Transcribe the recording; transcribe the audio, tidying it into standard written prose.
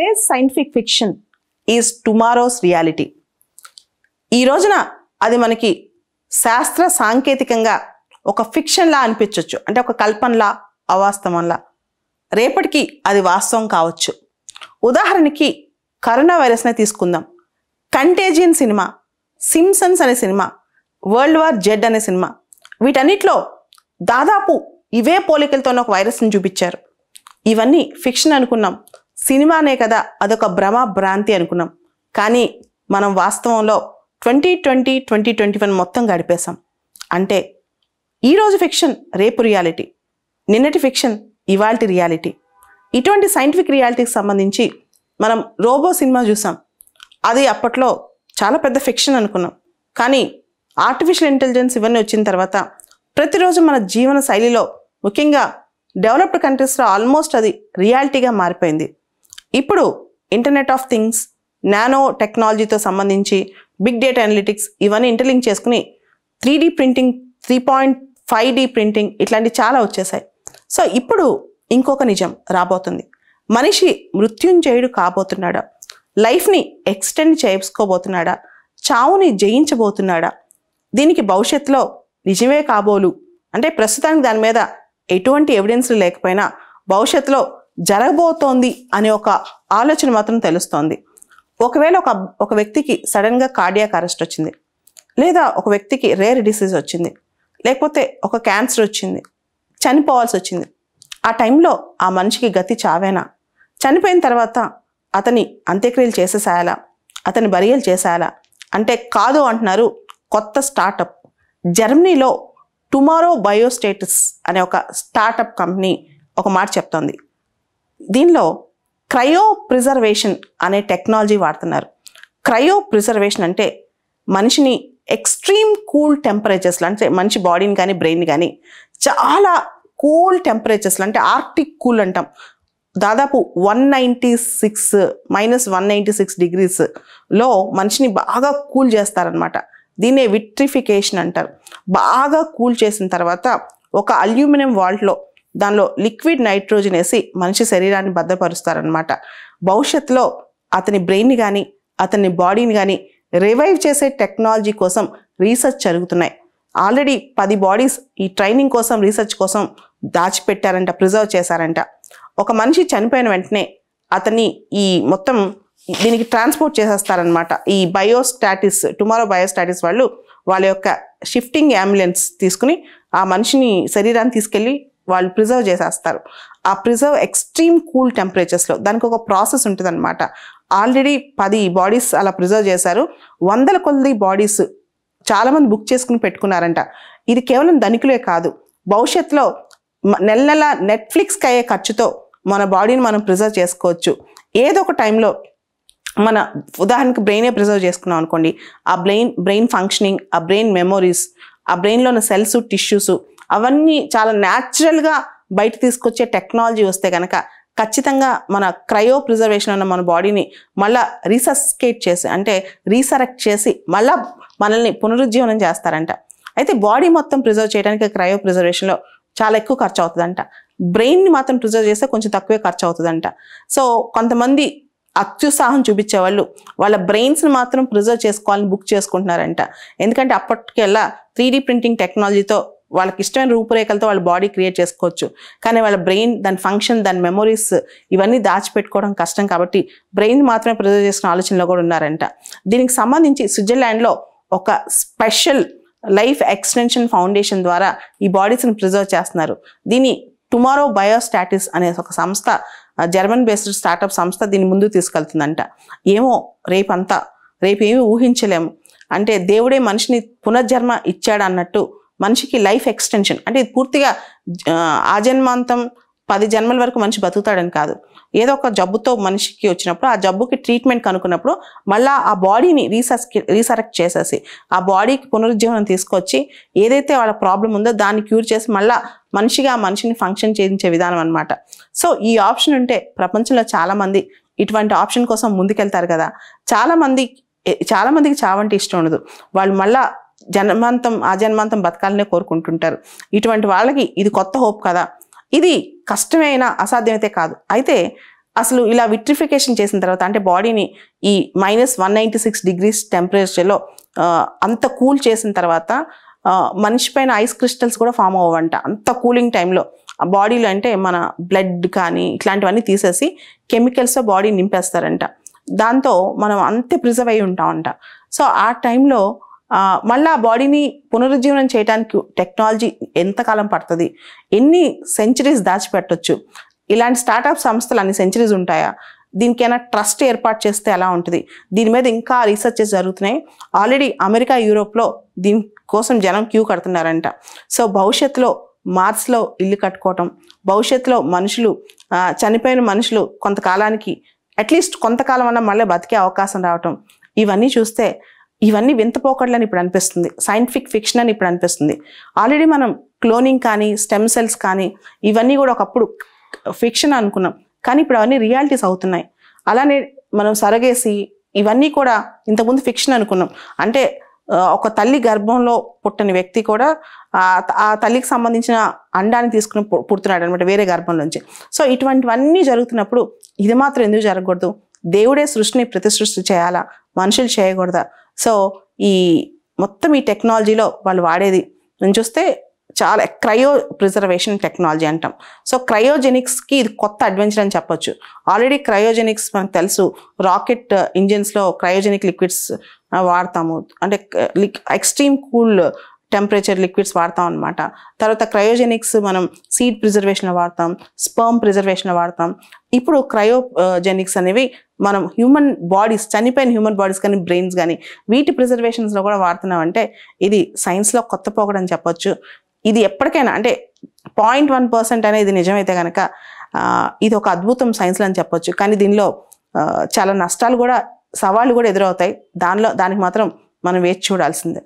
Today's scientific fiction is tomorrow's reality. ఈ రోజున అది మనకి శాస్త్ర సాంకేతికంగా ఒక ఫిక్షన్లా అనిపించవచ్చు, అంటే ఒక కల్పనలా, అవాస్తవంలా. రేపటికి అది వాస్తవం కావచ్చు. ఉదాహరణకి కరోనా వైరస్నే తీసుకుందాం. కంటేజియన్ సినిమా, సింప్సన్స్ అనే సినిమా, వరల్డ్ వార్ జెడ్ అనే సినిమా, వీటన్నిటిలో దాదాపు ఇవే పోలికలతోనే ఒక వైరస్ని చూపించారు. ఇవన్నీ ఫిక్షన్ అనుకున్నాం, సినిమానే కదా, అదొక భ్రమ భ్రాంతి అనుకున్నాం. కానీ మనం వాస్తవంలో 2020, 2021 మొత్తం గడిపేశాం. అంటే ఈరోజు ఫిక్షన్, రేపు రియాలిటీ, నిన్నటి ఫిక్షన్, ఇవాల్టి రియాలిటీ. ఇటువంటి సైంటిఫిక్ రియాలిటీకి సంబంధించి మనం రోబో సినిమా చూసాం. అది అప్పట్లో చాలా పెద్ద ఫిక్షన్ అనుకున్నాం. కానీ ఆర్టిఫిషియల్ ఇంటెలిజెన్స్ ఇవన్నీ వచ్చిన తర్వాత ప్రతిరోజు మన జీవన శైలిలో, ముఖ్యంగా డెవలప్డ్ కంట్రీస్లో ఆల్మోస్ట్ అది రియాలిటీగా మారిపోయింది. ఇప్పుడు ఇంటర్నెట్ ఆఫ్ థింగ్స్, నానో టెక్నాలజీతో సంబంధించి బిగ్ డేటా అనలిటిక్స్ ఇవన్నీ ఇంటర్లింక్ చేసుకుని 3D ప్రింటింగ్, 3.5D ప్రింటింగ్ ఇట్లాంటివి చాలా వచ్చేసాయి. సో ఇప్పుడు ఇంకొక నిజం రాబోతుంది. మనిషి మృత్యుంజయుడు కాబోతున్నాడా? లైఫ్ని ఎక్స్టెండ్ చేసుకోబోతున్నాడా? చావుని జయించబోతున్నాడా? దీనికి భవిష్యత్తులో నిజమే కాబోలు, అంటే ప్రస్తుతానికి దాని మీద ఎటువంటి ఎవిడెన్స్లు లేకపోయినా భవిష్యత్తులో జరగబోతోంది అనే ఒక ఆలోచన మాత్రం తెలుస్తోంది. ఒకవేళ ఒక వ్యక్తికి సడన్గా కార్డియాక్ అరెస్ట్ వచ్చింది, లేదా ఒక వ్యక్తికి రేర్ డిసీజ్ వచ్చింది, లేకపోతే ఒక క్యాన్సర్ వచ్చింది, చనిపోవాల్సి వచ్చింది. ఆ టైంలో ఆ మనిషికి గతి చావేనా? చనిపోయిన తర్వాత అతని అంత్యక్రియలు చేసేసాయాలా? అతని బరియలు చేసేయాలా? అంటే కాదు అంటున్నారు కొత్త స్టార్టప్. జర్మనీలో టుమారో బయోస్టేటస్ అనే ఒక స్టార్టప్ కంపెనీ ఒక మాట చెప్తోంది. దీనిలో క్రయో ప్రిజర్వేషన్ అనే టెక్నాలజీ వాడుతున్నారు. క్రయో ప్రిజర్వేషన్ అంటే మనిషిని ఎక్స్ట్రీమ్ కూల్ టెంపరేచర్స్లో, అంటే మనిషి బాడీని కానీ బ్రెయిన్ కానీ చాలా కూల్ టెంపరేచర్స్లో, అంటే ఆర్క్టిక్ కూల్ అంటాం, దాదాపు -196 డిగ్రీస్లో మనిషిని బాగా కూల్ చేస్తారనమాట. దీన్నే విట్రిఫికేషన్ అంటారు. బాగా కూల్ చేసిన తర్వాత ఒక అల్యూమినియం వాల్ట్లో దానిలో లిక్విడ్ నైట్రోజన్ వేసి మనిషి శరీరాన్ని భద్రపరుస్తారనమాట. భవిష్యత్తులో అతని బ్రెయిన్ని కానీ అతని బాడీని కానీ రివైవ్ చేసే టెక్నాలజీ కోసం రీసెర్చ్ జరుగుతున్నాయి. ఆల్రెడీ 10 బాడీస్ ఈ ట్రైనింగ్ కోసం, రీసెర్చ్ కోసం దాచిపెట్టారంట, ప్రిజర్వ్ చేశారంట. ఒక మనిషి చనిపోయిన వెంటనే అతన్ని ఈ మొత్తం దీనికి ట్రాన్స్పోర్ట్ చేసేస్తారనమాట. ఈ బయోస్టాటిస్, టుమారో బయోస్టాటిస్ వాళ్ళు వాళ్ళ యొక్క షిఫ్టింగ్ అంబులెన్స్ తీసుకుని ఆ మనిషిని శరీరాన్ని తీసుకెళ్ళి వాళ్ళు ప్రిజర్వ్ చేసేస్తారు. ఆ ప్రిజర్వ్ ఎక్స్ట్రీమ్ కూల్ టెంపరేచర్స్లో, దానికి ఒక ప్రాసెస్ ఉంటుంది అనమాట. ఆల్రెడీ 10 బాడీస్ అలా ప్రిజర్వ్ చేశారు. 100 కొద్ది బాడీస్ చాలామంది బుక్ చేసుకుని పెట్టుకున్నారంట. ఇది కేవలం ధనికులే కాదు, భవిష్యత్తులో నెల నెల నెట్ఫ్లిక్స్కి అయ్యే ఖర్చుతో మన బాడీని మనం ప్రిజర్వ్ చేసుకోవచ్చు. ఏదో ఒక టైంలో మన ఉదాహరణకి బ్రెయినే ప్రిజర్వ్ చేసుకున్నాం అనుకోండి, ఆ బ్రెయిన్ ఫంక్షనింగ్, ఆ బ్రెయిన్ మెమొరీస్, ఆ బ్రెయిన్లో ఉన్న సెల్స్, టిష్యూస్ అవన్నీ చాలా న్యాచురల్గా బయట తీసుకొచ్చే టెక్నాలజీ వస్తే కనుక ఖచ్చితంగా మన క్రయో ప్రిజర్వేషన్ అన్న మన బాడీని మళ్ళీ రీసస్కేట్ చేసి, అంటే రీసరెక్ట్ చేసి మళ్ళీ మనల్ని పునరుజ్జీవనం చేస్తారంట. అయితే బాడీ మొత్తం ప్రిజర్వ్ చేయడానికి క్రయో ప్రిజర్వేషన్లో చాలా ఎక్కువ ఖర్చు అవుతుందంట. బ్రెయిన్ని మాత్రం ప్రిజర్వ్ చేస్తే కొంచెం తక్కువే ఖర్చు అవుతుందంట. సో కొంతమంది అత్యుత్సాహం చూపించే వాళ్ళు వాళ్ళ బ్రెయిన్స్ని మాత్రం ప్రిజర్వ్ చేసుకోవాలని బుక్ చేసుకుంటున్నారంట. ఎందుకంటే అప్పటికెల్లా 3D ప్రింటింగ్ టెక్నాలజీతో వాళ్ళకి ఇష్టమైన రూపురేఖలతో వాళ్ళ బాడీ క్రియేట్ చేసుకోవచ్చు. కానీ వాళ్ళ బ్రెయిన్, దాని ఫంక్షన్, దాని మెమొరీస్ ఇవన్నీ దాచిపెట్టుకోవడం కష్టం కాబట్టి బ్రెయిన్ మాత్రమే ప్రిజర్వ్ చేసుకునే ఆలోచనలో కూడా ఉన్నారంట. దీనికి సంబంధించి స్విట్జర్లాండ్లో ఒక స్పెషల్ లైఫ్ ఎక్స్టెన్షన్ ఫౌండేషన్ ద్వారా ఈ బాడీస్ని ప్రిజర్వ్ చేస్తున్నారు. దీన్ని టుమారో బయోస్టాటిస్ అనే ఒక సంస్థ, జర్మన్ బేస్డ్ స్టార్టప్ సంస్థ దీన్ని ముందుకు తీసుకెళ్తుందంట. ఏమో రేపు ఏమీ ఊహించలేము. అంటే దేవుడే మనిషిని పునర్జన్మ ఇచ్చాడు అన్నట్టు మనిషికి లైఫ్ ఎక్స్టెన్షన్, అంటే ఇది పూర్తిగా ఆజన్మాంతం 10 జన్మల వరకు మనిషి బతుకుతాడని కాదు. ఏదో ఒక జబ్బుతో మనిషికి వచ్చినప్పుడు ఆ జబ్బుకి ట్రీట్మెంట్ కనుక్కున్నప్పుడు మళ్ళీ ఆ బాడీని రీసరెక్ట్ చేసేసి ఆ బాడీకి పునరుజ్జీవనం తీసుకొచ్చి ఏదైతే వాళ్ళ ప్రాబ్లం ఉందో దాన్ని క్యూర్ చేసి మళ్ళీ మనిషిని ఫంక్షన్ చేయించే విధానం అనమాట. సో ఈ ఆప్షన్ ఉంటే ప్రపంచంలో చాలామంది ఇటువంటి ఆప్షన్ కోసం ముందుకెళ్తారు కదా. చాలామందికి చావంటే ఇష్టం ఉండదు. వాళ్ళు మళ్ళీ ఆజన్మాంతం బతకాలనే కోరుకుంటుంటారు. ఇటువంటి వాళ్ళకి ఇది కొత్త హోప్ కదా. ఇది కష్టమైన అసాధ్యమైతే కాదు. అయితే అసలు ఇలా విట్రిఫికేషన్ చేసిన తర్వాత అంటే బాడీని ఈ -196 degrees టెంపరేచర్లో అంత కూల్ చేసిన తర్వాత మనిషి పైన ఐస్ క్రిస్టల్స్ కూడా ఫామ్ అవ్వంట. అంత కూలింగ్ టైంలో ఆ బాడీలో అంటే మన బ్లడ్ కానీ ఇట్లాంటివన్నీ తీసేసి కెమికల్స్తో బాడీ నింపేస్తారంట. దాంతో మనం అంతే ప్రిజర్వ్ అయి ఉంటామంట. సో ఆ టైంలో మళ్ళీ ఆ బాడీని పునరుజ్జీవనం చేయడానికి టెక్నాలజీ ఎంతకాలం పడుతుంది, ఎన్ని సెంచరీస్ దాచిపెట్టొచ్చు, ఇలాంటి స్టార్టప్ సంస్థలు అన్ని సెంచరీస్ ఉంటాయా, దీనికైనా ట్రస్ట్ ఏర్పాటు చేస్తే ఎలా ఉంటుంది, దీని మీద ఇంకా రీసెర్చెస్ జరుగుతున్నాయి. ఆల్రెడీ అమెరికా, యూరోప్లో దీనికోసం జనం క్యూ కడుతున్నారంట. సో భవిష్యత్తులో మార్స్లో ఇల్లు కట్టుకోవటం, భవిష్యత్తులో మనుషులు చనిపోయిన మనుషులు కొంతకాలానికి అట్లీస్ట్ కొంతకాలం అన్నా మళ్ళీ బతికే అవకాశం రావటం, ఇవన్నీ చూస్తే ఇవన్నీ వింతపోకడలని ఇప్పుడు అనిపిస్తుంది, సైంటిఫిక్ ఫిక్షన్ అని ఇప్పుడు అనిపిస్తుంది. ఆల్రెడీ మనం క్లోనింగ్ కానీ స్టెమ్ సెల్స్ కానీ ఇవన్నీ కూడా ఒకప్పుడు ఫిక్షన్ అనుకున్నాం, కానీ ఇప్పుడు అవన్నీ రియాలిటీస్ అవుతున్నాయి. అలానే మనం సరగేసి ఇవన్నీ కూడా ఇంతకుముందు ఫిక్షన్ అనుకున్నాం. అంటే ఒక తల్లి గర్భంలో పుట్టని వ్యక్తి కూడా ఆ తల్లికి సంబంధించిన అండాన్ని తీసుకుని పుడుతున్నాడు అనమాట వేరే గర్భం నుంచి. సో ఇటువంటివన్నీ జరుగుతున్నప్పుడు ఇది మాత్రం ఎందుకు జరగకూడదు? దేవుడే సృష్టిని ప్రతి సృష్టి చేయాలా, మనుషులు చేయకూడదా? సో ఈ మొత్తం ఈ టెక్నాలజీలో వాళ్ళు వాడేది నేను చూస్తే చాలా క్రయో ప్రిజర్వేషన్ టెక్నాలజీ అంటాం. సో క్రయోజెనిక్స్కి ఇది కొత్త అడ్వెంచర్ అని చెప్పొచ్చు. ఆల్రెడీ క్రయోజెనిక్స్ మనకు తెలుసు, రాకెట్ ఇంజిన్స్లో క్రయోజెనిక్ లిక్విడ్స్ వాడతాము, అంటే ఎక్స్ట్రీమ్ కూల్ టెంపరేచర్ లిక్విడ్స్ వాడతాం అనమాట. తర్వాత క్రయోజెనిక్స్ మనం సీడ్ ప్రిజర్వేషన్లో వాడతాం, స్పర్మ్ ప్రిజర్వేషన్లో వాడతాం. ఇప్పుడు క్రయోజెనిక్స్ అనేవి మనం హ్యూమన్ బాడీస్, చనిపోయిన హ్యూమన్ బాడీస్ కానీ బ్రెయిన్స్ కానీ వీటి ప్రిజర్వేషన్స్లో కూడా వాడుతున్నాం. అంటే ఇది సైన్స్లో కొత్త పోకడని చెప్పొచ్చు. ఇది ఎప్పటికైనా అంటే 0.1% అనేది నిజమైతే కనుక ఇది ఒక అద్భుతం సైన్స్లో అని చెప్పొచ్చు. కానీ దీనిలో చాలా నష్టాలు కూడా, సవాళ్ళు కూడా ఎదురవుతాయి. దానికి మాత్రం మనం వేచి చూడాల్సిందే.